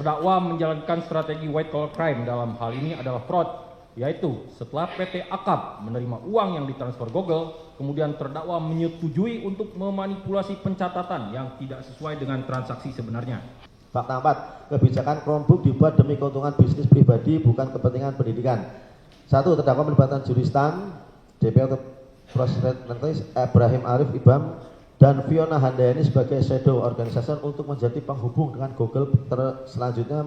terdakwa menjalankan strategi white collar crime dalam hal ini adalah fraud, yaitu setelah PT Akap menerima uang yang ditransfer Google, kemudian terdakwa menyetujui untuk memanipulasi pencatatan yang tidak sesuai dengan transaksi sebenarnya. Fakta 4. Kebijakan Chromebook dibuat demi keuntungan bisnis pribadi, bukan kepentingan pendidikan. 1. Terdakwa melibatkan juristan DPO Prosecutor Ibrahim Arif Ibam dan Fiona Handayani sebagai shadow organization untuk menjadi penghubung dengan Google. Selanjutnya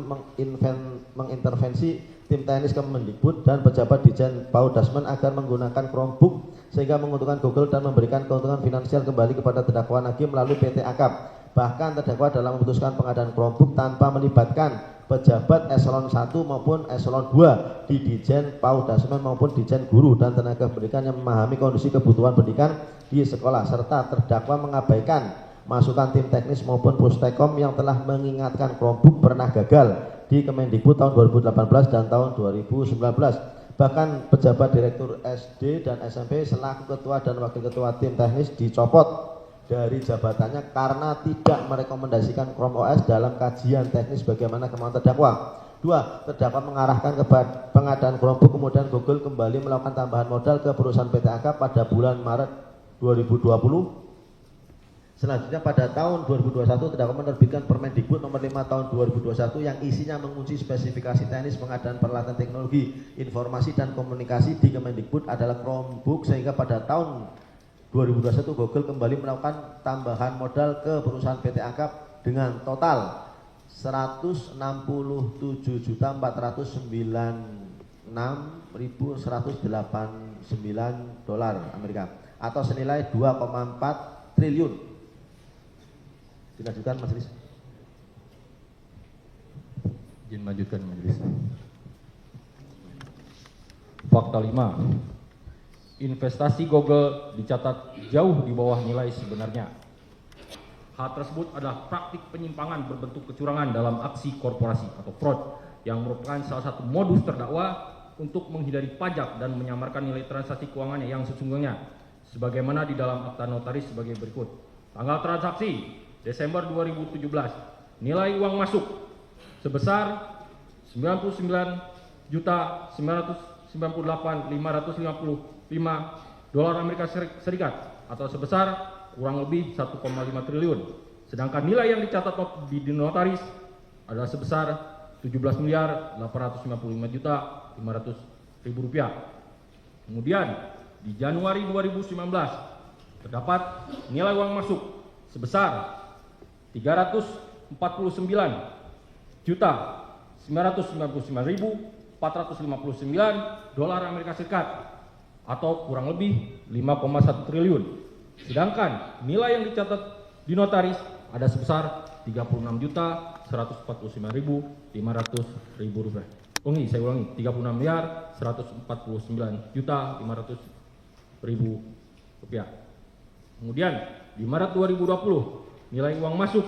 mengintervensi tim teknis Kemendikbud dan pejabat Dijen PAUD Dasmen agar menggunakan Chromebook sehingga menguntungkan Google dan memberikan keuntungan finansial kembali kepada terdakwa Nagi melalui PT Akap. Bahkan terdakwa dalam memutuskan pengadaan Chromebook tanpa melibatkan pejabat eselon 1 maupun eselon 2 di Dijen PAUD Dasmen maupun Dijen Guru dan Tenaga Pendidikan yang memahami kondisi kebutuhan pendidikan di sekolah, serta terdakwa mengabaikan masukan tim teknis maupun Pustekom yang telah mengingatkan Chromebook pernah gagal di Kemendikbud tahun 2018 dan tahun 2019. Bahkan pejabat direktur SD dan SMP selaku ketua dan wakil ketua tim teknis dicopot dari jabatannya karena tidak merekomendasikan Chrome OS dalam kajian teknis bagaimana kemauan terdakwa. 2. Terdakwa mengarahkan ke pengadaan Chromebook, kemudian Google kembali melakukan tambahan modal ke perusahaan PT Akap pada bulan Maret 2020. Selanjutnya pada tahun 2021 terdakwa menerbitkan Permendikbud nomor 5 tahun 2021 yang isinya mengunci spesifikasi teknis pengadaan peralatan teknologi informasi dan komunikasi di Kemendikbud adalah Chromebook, sehingga pada tahun 2021 Google kembali melakukan tambahan modal ke perusahaan PT Akap dengan total 167.496.189 dolar Amerika atau senilai 2,4 triliun. Dilanjutkan majelis. Izin lanjutkan majelis. Fakta 5. Investasi Google dicatat jauh di bawah nilai sebenarnya. Hal tersebut adalah praktik penyimpangan berbentuk kecurangan dalam aksi korporasi atau fraud yang merupakan salah satu modus terdakwa untuk menghindari pajak dan menyamarkan nilai transaksi keuangannya yang sesungguhnya sebagaimana di dalam akta notaris sebagai berikut. Tanggal transaksi Desember 2017, nilai uang masuk sebesar 99.998.555 dolar Amerika Serikat atau sebesar kurang lebih 1,5 triliun. Sedangkan nilai yang dicatat di notaris adalah sebesar 17.855.500.000 rupiah. Kemudian di Januari 2019 terdapat nilai uang masuk sebesar 349.999.459 dolar Amerika Serikat atau kurang lebih 5,1 triliun. Sedangkan nilai yang dicatat di notaris ada sebesar 36.149.500.000 rupiah. Saya ulangi, 36.149.500.000 rupiah. Kemudian di Maret 2020 nilai uang masuk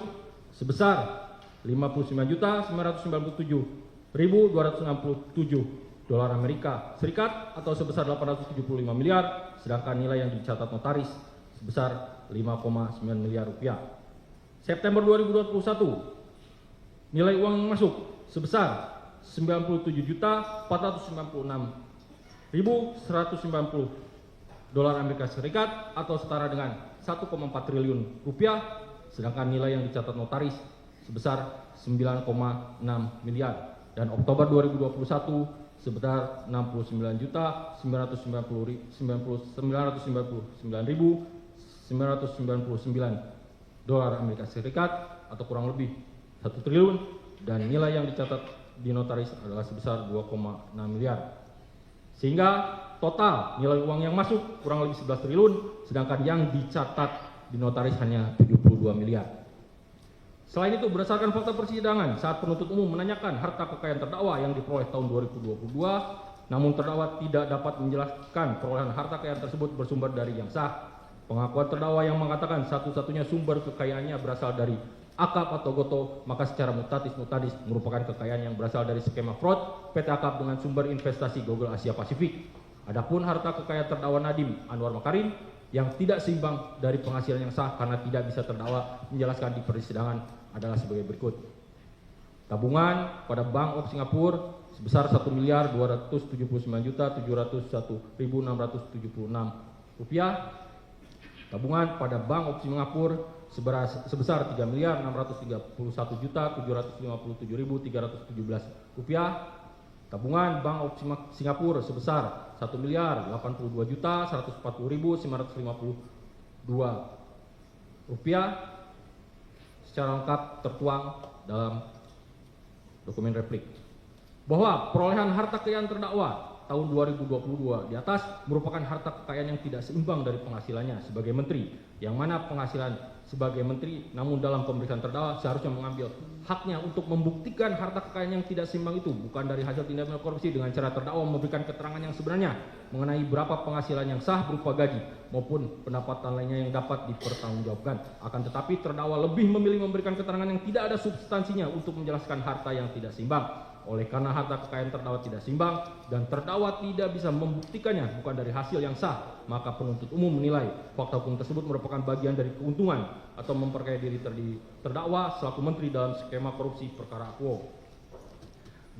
sebesar 59.997.267 dolar Amerika Serikat atau sebesar 875 miliar, sedangkan nilai yang dicatat notaris sebesar 5,9 miliar rupiah. September 2021 nilai uang masuk sebesar 97.496.190 dolar Amerika Serikat atau setara dengan 1,4 triliun rupiah, sedangkan nilai yang dicatat notaris sebesar 9,6 miliar. Dan Oktober 2021 sebesar 69.999.999 dolar Amerika Serikat atau kurang lebih 1 triliun, dan nilai yang dicatat di notaris adalah sebesar 2,6 miliar. Sehingga total nilai uang yang masuk kurang lebih 11 triliun, sedangkan yang dicatat di notaris hanya 72 miliar. Selain itu, berdasarkan fakta persidangan, saat penuntut umum menanyakan harta kekayaan terdakwa yang diperoleh tahun 2022, namun terdakwa tidak dapat menjelaskan perolehan harta kekayaan tersebut bersumber dari yang sah. Pengakuan terdakwa yang mengatakan satu-satunya sumber kekayaannya berasal dari Akap atau Goto, maka secara mutadis merupakan kekayaan yang berasal dari skema fraud PT Akap dengan sumber investasi Google Asia Pasifik. Adapun harta kekayaan terdakwa Nadiem Anwar Makarim yang tidak seimbang dari penghasilan yang sah karena tidak bisa terdakwa menjelaskan di persidangan adalah sebagai berikut. Tabungan pada Bank of Singapura sebesar Rp1.279.701.676 rupiah. Tabungan pada Bank of Singapura sebesar Rp3.631.757.317 rupiah. Tabungan Bank of Singapura sebesar Rp1.082.140.952 rupiah. Secara lengkap tertuang dalam dokumen replik bahwa perolehan harta kekayaan terdakwa tahun 2022 di atas merupakan harta kekayaan yang tidak seimbang dari penghasilannya sebagai menteri, yang mana penghasilan sebagai menteri namun dalam pemeriksaan terdakwa seharusnya mengambil haknya untuk membuktikan harta kekayaan yang tidak seimbang itu bukan dari hasil tindak pidana korupsi dengan cara terdakwa memberikan keterangan yang sebenarnya mengenai berapa penghasilan yang sah berupa gaji maupun pendapatan lainnya yang dapat dipertanggungjawabkan. Akan tetapi terdakwa lebih memilih memberikan keterangan yang tidak ada substansinya untuk menjelaskan harta yang tidak seimbang. Oleh karena harta kekayaan terdakwa tidak seimbang dan terdakwa tidak bisa membuktikannya bukan dari hasil yang sah, maka penuntut umum menilai fakta hukum tersebut merupakan bagian dari keuntungan atau memperkaya diri terdakwa selaku menteri dalam skema korupsi perkara quo.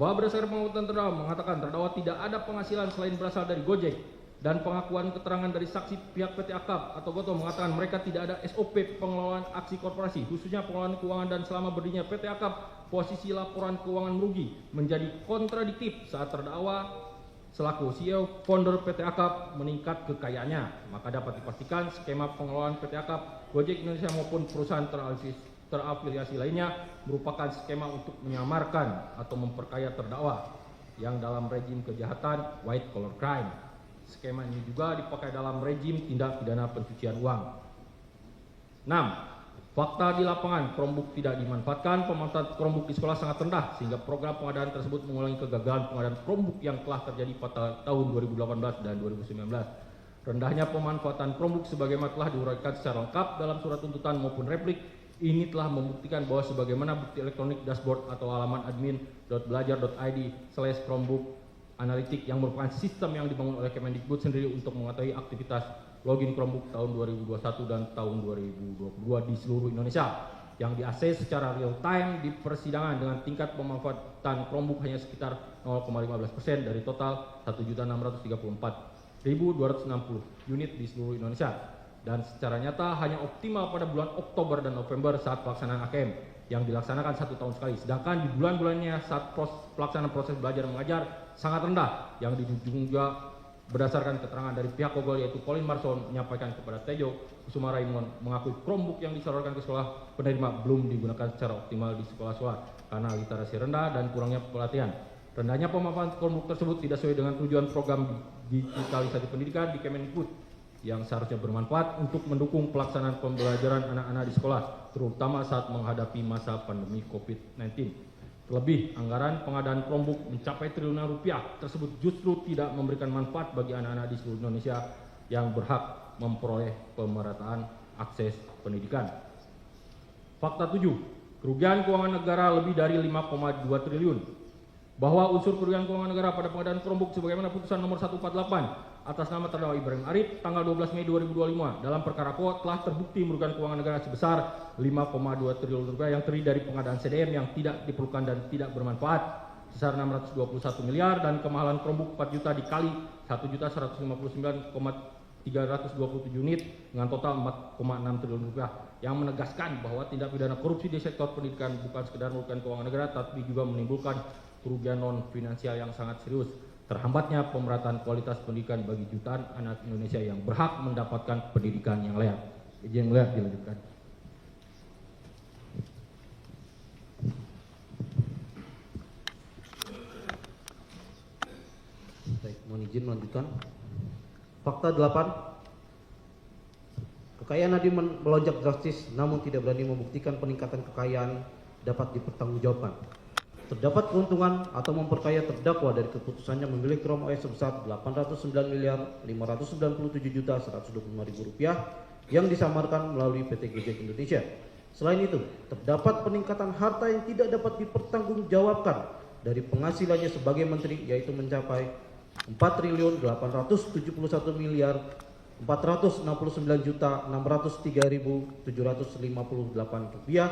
Bahwa berdasarkan pengakuan terdakwa mengatakan terdakwa tidak ada penghasilan selain berasal dari Gojek, dan pengakuan keterangan dari saksi pihak PT Akap atau Goto mengatakan mereka tidak ada SOP pengelolaan aksi korporasi, khususnya pengelolaan keuangan, dan selama berdirinya PT Akap posisi laporan keuangan merugi menjadi kontradiktif saat terdakwa selaku CEO founder PT Akap meningkat kekayaannya. Maka dapat dipastikan skema pengelolaan PT Akap, Gojek Indonesia maupun perusahaan terafiliasi lainnya merupakan skema untuk menyamarkan atau memperkaya terdakwa yang dalam rejim kejahatan white collar crime. Skema ini juga dipakai dalam rejim tindak pidana pencucian uang. 6. Fakta di lapangan Chromebook tidak dimanfaatkan. Pemanfaatan Chromebook di sekolah sangat rendah sehingga program pengadaan tersebut mengulangi kegagalan pengadaan Chromebook yang telah terjadi pada tahun 2018 dan 2019. Rendahnya pemanfaatan Chromebook sebagaimana telah diuraikan secara lengkap dalam surat tuntutan maupun replik ini telah membuktikan bahwa sebagaimana bukti elektronik dashboard atau halaman admin.belajar.id/Chromebook analitik yang merupakan sistem yang dibangun oleh Kemendikbud sendiri untuk mengetahui aktivitas login Chromebook tahun 2021 dan tahun 2022 di seluruh Indonesia yang diakses secara real time di persidangan dengan tingkat pemanfaatan Chromebook hanya sekitar 0,15% dari total 1.634.260 unit di seluruh Indonesia, dan secara nyata hanya optimal pada bulan Oktober dan November saat pelaksanaan AKM yang dilaksanakan 1 tahun sekali, sedangkan di bulan-bulannya saat pelaksanaan proses belajar mengajar sangat rendah yang dijunjung juga berdasarkan keterangan dari pihak Kogol yaitu Colin Marson menyampaikan kepada Tejo Kusuma Raimon mengakui Chromebook yang disalurkan ke sekolah penerima belum digunakan secara optimal di sekolah-sekolah karena literasi rendah dan kurangnya pelatihan. Rendahnya pemanfaatan Chromebook tersebut tidak sesuai dengan tujuan program digitalisasi pendidikan di Kemendikbud yang seharusnya bermanfaat untuk mendukung pelaksanaan pembelajaran anak-anak di sekolah, terutama saat menghadapi masa pandemi COVID-19. Terlebih, anggaran pengadaan Chromebook mencapai triliunan rupiah tersebut justru tidak memberikan manfaat bagi anak-anak di seluruh Indonesia yang berhak memperoleh pemerataan akses pendidikan. Fakta 7, kerugian keuangan negara lebih dari 5,2 triliun. Bahwa unsur kerugian keuangan negara pada pengadaan Chromebook sebagaimana putusan nomor 148 atas nama terdakwa Ibrahim Arif tanggal 12 Mei 2025 dalam perkara quo telah terbukti merugikan keuangan negara sebesar 5,2 triliun rupiah yang terdiri dari pengadaan CDM yang tidak diperlukan dan tidak bermanfaat sebesar 621 miliar dan kemahalan Chromebook 4 juta dikali 1.159,327 unit dengan total 4,6 triliun rupiah yang menegaskan bahwa tindak pidana korupsi di sektor pendidikan bukan sekedar merugikan keuangan negara tapi juga menimbulkan kerugian non finansial yang sangat serius. Terhambatnya pemerataan kualitas pendidikan bagi jutaan anak Indonesia yang berhak mendapatkan pendidikan yang layak. Izin melihat dilanjutkan. Baik, mohon izin melanjutkan. Fakta 8. Kekayaan Nadiem melonjak drastis namun tidak berani membuktikan peningkatan kekayaan dapat dipertanggungjawabkan. Terdapat keuntungan atau memperkaya terdakwa dari keputusannya memilih Chrome OS sebesar 809.597.125.000 rupiah yang disamarkan melalui PT Gojek Indonesia. Selain itu, terdapat peningkatan harta yang tidak dapat dipertanggungjawabkan dari penghasilannya sebagai menteri yaitu mencapai 4.471.469.603.758 rupiah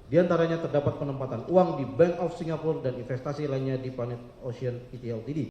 Di antaranya terdapat penempatan uang di Bank of Singapore dan investasi lainnya di Planet Ocean Pty Ltd.